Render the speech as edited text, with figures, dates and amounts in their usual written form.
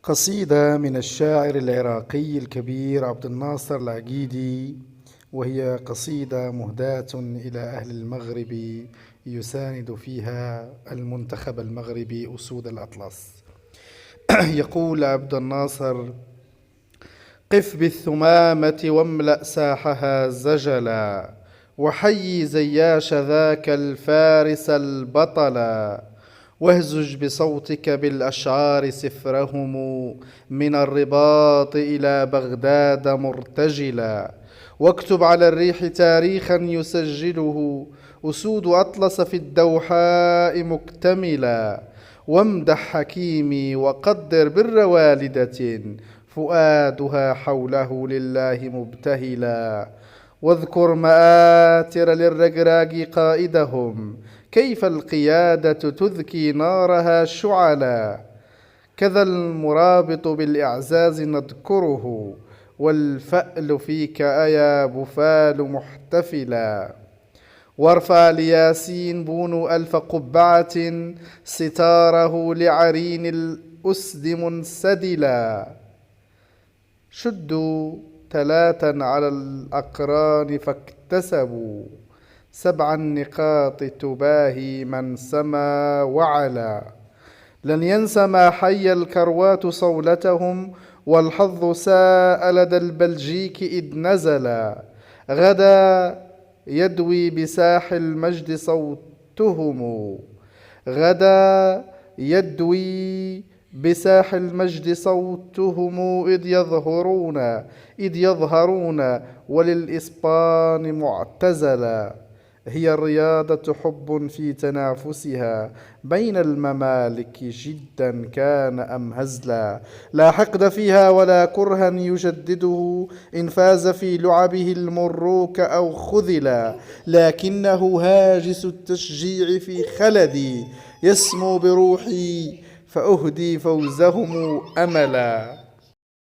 قصيدة من الشاعر العراقي الكبير عبد الناصر العقيدي، وهي قصيدة مهداة إلى أهل المغرب يساند فيها المنتخب المغربي أسود الأطلس. يقول عبد الناصر: قف بالثمامة واملأ ساحها زجلا، وحيي زياش ذاك الفارس البطلا، واهزج بصوتك بالأشعار سفرهم من الرباط إلى بغداد مرتجلا، واكتب على الريح تاريخا يسجله أسود أطلس في الدوحاء مكتملا، وامدح حكيمي وقدر بر والدة فؤادها حوله لله مبتهلا، واذكر مآتر للرقراق قائدهم كيف القيادة تذكي نارها شعلا، كذا المرابط بالإعزاز نذكره والفأل فيك أيا بفال محتفلا، وارفع لياسين بونو ألف قبعة ستاره لعرين الأسد منسدلا، شدوا 3 على الأقران فاكتسبوا 7 نقاط تباهي من سما وعلا، لن ينسى ما حي الكروات صولتهم والحظ ساء لدى البلجيك إذ نزلا، غدا يدوي بساح المجد صوتهم، غدا يدوي بساح المجد صوتهم إذ يظهرون وللإسبان معتزلا، هي الرياضة حب في تنافسها بين الممالك جدا كان أم هزلا، لا حقد فيها ولا كرها يجدده إن فاز في لعبه المروك أو خذلا، لكنه هاجس التشجيع في خلدي يسمو بروحي فأهدي فوزهم أملا.